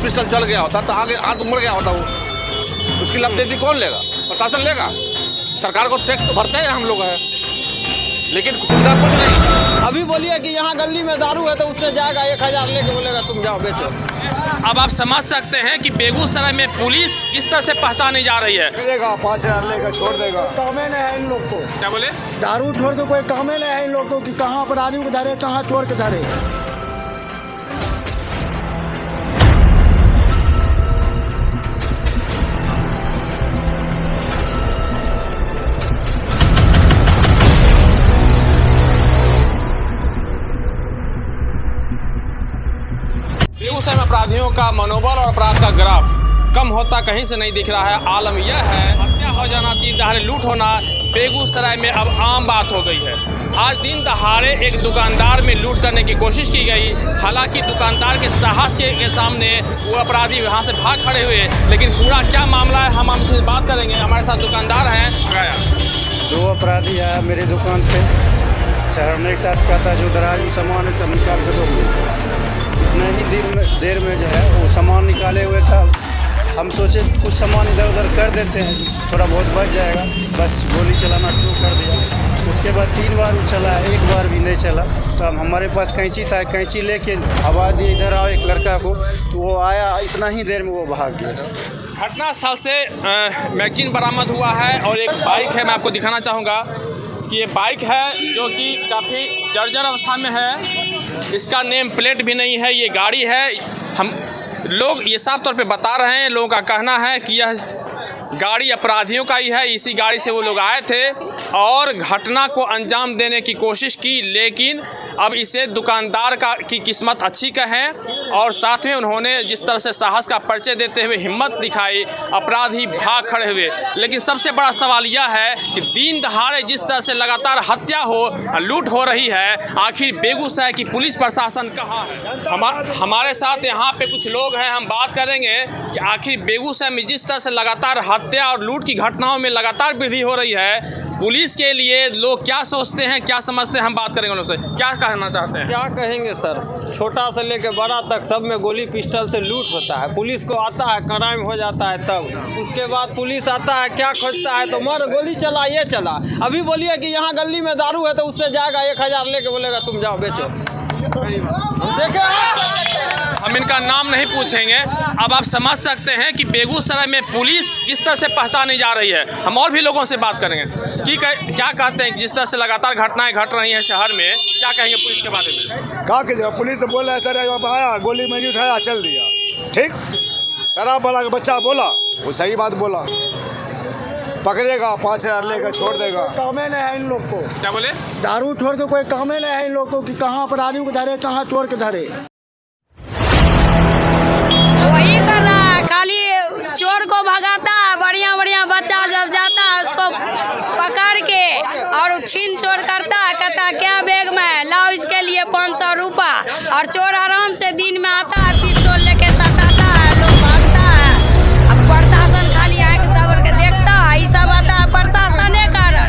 Pistol चल गया होता तो आगे आज मर गया होता वो, उसकी लाइबिलिटी कौन लेगा? प्रशासन लेगा। सरकार को टैक्स तो भरते हैं हम लोग है, लेकिन सुविधा कुछ नहीं। अभी बोलिए कि यहाँ गली में दारू है तो उससे जाएगा 1000 लेके बोलेगा तुम जाओ बेचो। अब आप समझ सकते हैं कि बेगूसराय में पुलिस किस तरह से पहचानी जा रही है। लेगा 5000 लेकर छोड़ देगा। काम ही नहीं है इन लोग को। क्या बोले? दारू छोड़ के कोई काम ही नहीं है इन लोग को कि कहाँ अपराधी को धरे, कहाँ चोर के धरे। बेगूसराय में अपराधियों का मनोबल और अपराध का ग्राफ कम होता कहीं से नहीं दिख रहा है। आलम यह है, हत्या हो जाना, दिन दहाड़े लूट होना बेगूसराय में अब आम बात हो गई है। आज दिन दहाड़े एक दुकानदार में लूट करने की कोशिश की गई। हालांकि दुकानदार के साहस के सामने वो अपराधी वहां से भाग खड़े हुए, लेकिन पूरा क्या मामला है हम आपसे बात करेंगे। हमारे साथ दुकानदार हैं। 2 अपराधी आया मेरी दुकान पे, चढ़ने के साथ कहता जो दराज सामान सब निकाल के दो। इतना ही देर में जो है वो सामान निकाले हुए था। हम सोचे कुछ सामान इधर उधर कर देते हैं, थोड़ा बहुत बच जाएगा, बस गोली चलाना शुरू कर दिया। उसके बाद 3 बार वो चला, 1 बार भी नहीं चला। तो अब हमारे पास कैंची था, कैंची लेके आवाज़ दिए इधर आओ एक लड़का को, तो वो आया, इतना ही देर में वो भाग गया। घटनास्थल से मैगजीन बरामद हुआ है और एक बाइक है। मैं आपको दिखाना चाहूँगा कि ये बाइक है जो कि काफ़ी जर्जर अवस्था में है। इसका नेम प्लेट भी नहीं है, ये गाड़ी है। हम लोग ये साफ तौर पे बता रहे हैं, लोगों का कहना है कि यह गाड़ी अपराधियों का ही है। इसी गाड़ी से वो लोग आए थे और घटना को अंजाम देने की कोशिश की, लेकिन अब इसे दुकानदार की किस्मत अच्छी कहें और साथ में उन्होंने जिस तरह से साहस का परिचय देते हुए हिम्मत दिखाई, अपराधी भाग खड़े हुए। लेकिन सबसे बड़ा सवाल यह है कि दिन दहाड़े जिस तरह से लगातार हत्या हो, लूट हो रही है, आखिर बेगूसराय की पुलिस प्रशासन कहाँ है? हमारे साथ यहाँ पे कुछ लोग हैं, हम बात करेंगे कि आखिर बेगूसराय में जिस तरह से लगातार हत्या और लूट की घटनाओं में लगातार वृद्धि हो रही है, पुलिस के लिए लोग क्या सोचते हैं, क्या समझते हैं, हम बात करेंगे उनसे। क्या कहना चाहते हैं? क्या कहेंगे सर, छोटा से लेके बड़ा तक सब में गोली पिस्टल से लूट होता है। पुलिस को आता है, क्राइम हो जाता है, तब उसके बाद पुलिस आता है, क्या खोजता है तो मर गोली चला, ये चला। अभी बोलिए कि यहाँ गली में दारू है तो उससे जाएगा 1000 लेके बोलेगा तुम जाओ बेचो। हम इनका नाम नहीं पूछेंगे। अब आप समझ सकते हैं कि बेगूसराय में पुलिस किस तरह से पहचानी जा रही है। हम और भी लोगों से बात करेंगे कि क्या कहते हैं, जिस तरह से लगातार घटनाएं घट रही हैं शहर में, क्या कहेंगे पुलिस के बारे में? कहा कि पुलिस से बोला सर आया, गोली मेरी उठाया, चल दिया। ठीक, शराब वाला बच्चा बोला, वो सही बात बोला, पकड़ेगा 5000 लेकर छोड़ देगा। काम ही नहीं है इन लोग को। क्या बोले? दारू छोड़ के कोई काम ही नहीं है इन लोग को कि कहाँ अपराधी को धरे, कहाँ चोर के धरे। वही कर रहा है, खाली चोर को भगाता है। बढ़िया बढ़िया बच्चा जब जाता है उसको पकड़ के और छीन चोर करता है, कहता क्या बैग में लाओ इसके लिए 500 रुपया, और चोर आराम से दिन में आता है, पिस्तौल लेके सटाता है, लोग भागता है। अब प्रशासन खाली आँख दबड़ के देखता है, ये सब आता है प्रशासन के कारण।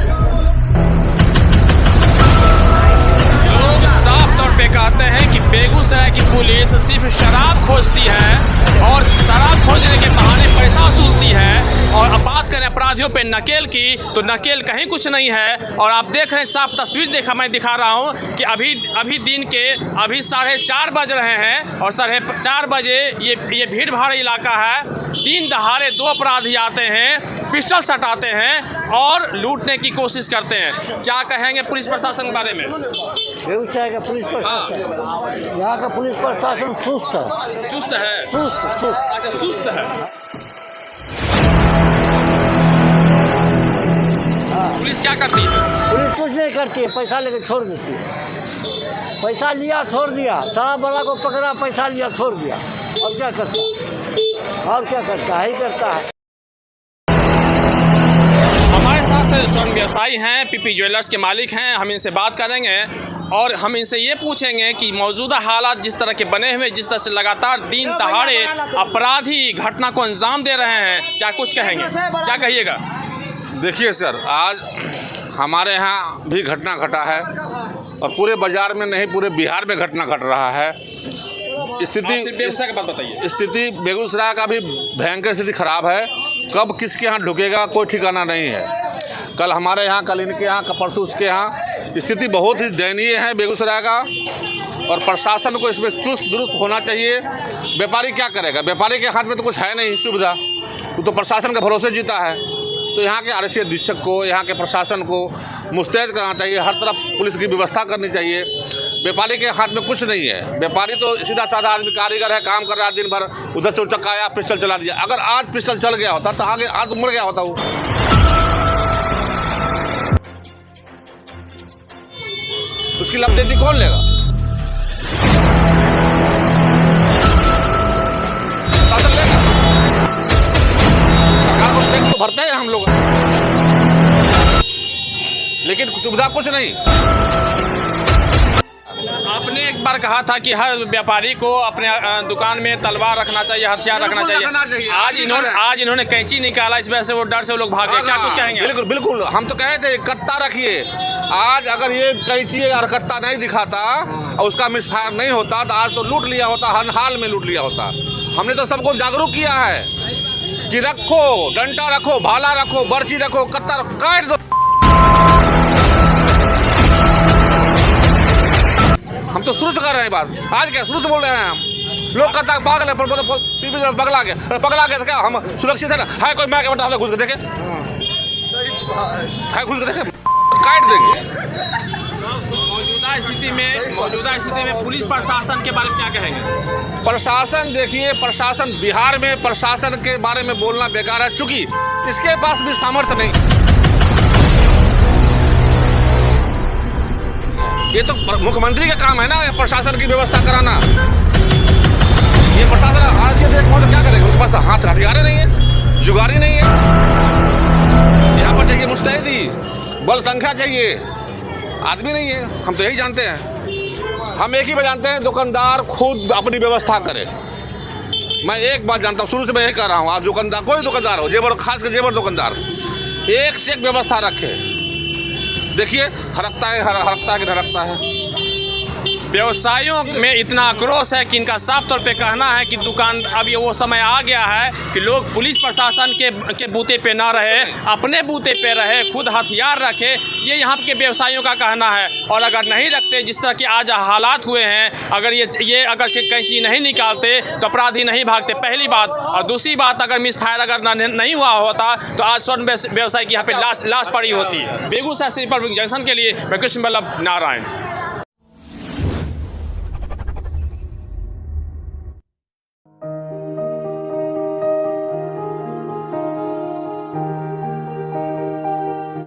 लोग साफ तौर पे कहते हैं कि बेगूसराय की पुलिस सिर्फ शराब खोजती है और शराब खोजने के बहाने पैसा वसूलती है। और अब बात करें अपराधियों पे नकेल की, तो नकेल कहीं कुछ नहीं है। और आप देख रहे हैं, साफ तस्वीर मैं दिखा रहा हूँ कि अभी दिन के 4:30 बज रहे हैं और 4:30 बजे ये भीड़ भाड़ इलाका है। दिन दहाड़े 2 अपराधी आते हैं, पिस्टल सटाते हैं और लूटने की कोशिश करते हैं। क्या कहेंगे पुलिस प्रशासन के बारे में? बेगूसराय का पुलिस प्रशासन, यहाँ का पुलिस प्रशासन सुस्त है। सुस्त है? सुस्त। अच्छा, सुस्त है। पुलिस क्या करती है? पुलिस कुछ नहीं करती है, पैसा लेके छोड़ देती है। पैसा लिया छोड़ दिया, शराब वाला को पकड़ा, पैसा लिया छोड़ दिया, और क्या करता है, ही करता है। हमारे साथ स्वर्ण व्यवसायी हैं, पीपी ज्वेलर्स के मालिक हैं, हम इनसे बात करेंगे और हम इनसे ये पूछेंगे कि मौजूदा हालात जिस तरह के बने हुए, जिस तरह से लगातार दिन दहाड़े अपराधी घटना को अंजाम दे रहे हैं, क्या कुछ कहेंगे, क्या कहिएगा? देखिए सर, आज हमारे यहाँ भी घटना घटा है और पूरे बाज़ार में नहीं, पूरे बिहार में घटना घट रहा है। स्थिति बेगूसराय की बात बताइए। स्थिति बेगूसराय का भी भयंकर स्थिति खराब है। कब किसके यहाँ ढुकेगा कोई ठिकाना नहीं है। कल हमारे यहाँ, कल इनके यहाँ, परसों उसके यहाँ। स्थिति बहुत ही दयनीय है बेगूसराय का और प्रशासन को इसमें चुस्त दुरुस्त होना चाहिए। व्यापारी क्या करेगा? व्यापारी के हाथ में तो कुछ है नहीं सुविधा, वो तो प्रशासन के भरोसे जीता है। तो यहाँ के आरक्षी अधीक्षक को, यहाँ के प्रशासन को मुस्तैद करना चाहिए। हर तरफ पुलिस की व्यवस्था करनी चाहिए। व्यापारी के हाथ में कुछ नहीं है। व्यापारी तो सीधा साधा आदमी, कारीगर है, काम कर रहा है दिन भर, उधर से उचक्का आया, पिस्टल चला दिया। अगर आज पिस्टल चल गया होता तो आगे आज मर गया होता वो। उसकी लबदेती कौन लेगा? शासन लेगा। सरकार को टैक्स तो भरते हैं हम लोग, लेकिन सुविधा कुछ नहीं। आपने एक बार कहा था कि हर व्यापारी को अपने दुकान में तलवार रखना चाहिए, हथियार रखना चाहिए। आज इन्होंने कैंची निकाला, इस वजह से वो डर से वो लोग भागे। क्या कुछ कहेंगे? बिल्कुल बिल्कुल, हम तो कहे थे कत्ता रखिए। आज अगर ये कैंची और कत्ता नहीं दिखाता और उसका मिसफायर नहीं होता तो आज तो लूट लिया होता, हर हाल में लूट लिया होता। हमने तो सबको जागरूक किया है कि रखो, डंडा रखो, भाला रखो, बर्ची रखो, कत्ता काट दो। हम तो शुरू से कर रहे हैं बात, आज क्या शुरू से बोल रहे हैं हम। लोग कहता है पागल है, पगला गया तो क्या हम सुरक्षित है ना? है कोई मैं क्या बता घुस के देखे, है घुस के देखे, काट देंगे। मौजूदा स्थिति में पुलिस प्रशासन के बारे में क्या कहेंगे? प्रशासन देखिए, प्रशासन बिहार में प्रशासन के बारे में बोलना बेकार है, चूंकि इसके पास भी सामर्थ्य नहीं। ये तो मुख्यमंत्री का काम है ना, प्रशासन की व्यवस्था कराना। ये प्रशासन आज ये देखो तो क्या करेगा? उनके पास हाथ हथियार नहीं है, जुगारी नहीं है। यहाँ पर चाहिए मुस्तैदी, बल संख्या चाहिए, आदमी नहीं है। हम तो यही जानते हैं, हम एक ही बात जानते हैं, दुकानदार खुद अपनी व्यवस्था करे। मैं एक बात जानता हूँ, शुरू से मैं यही कर रहा हूँ, आप दुकानदार, कोई दुकानदार हो, जेवर, खास कर जेवर दुकानदार, एक से एक व्यवस्था रखे। देखिए हरकता है कि धड़कता है। व्यवसायियों में इतना आक्रोश है कि इनका साफ तौर पे कहना है कि दुकान, अब ये वो समय आ गया है कि लोग पुलिस प्रशासन के बूते पे ना रहे, अपने बूते पे रहे, खुद हथियार रखे। ये यहाँ के व्यवसायियों का कहना है। और अगर नहीं रखते, जिस तरह के आज हालात हुए हैं, अगर ये अगर कैंची नहीं निकालते तो अपराधी नहीं भागते, पहली बात। और दूसरी बात, अगर मिसफायर अगर नहीं हुआ होता तो आज स्वर्ण व्यवसायी की यहाँ पे लाश पड़ी होती। बेगूसराय से पब्लिक जंक्शन के लिए मैं कृष्ण बल्लभ नारायण।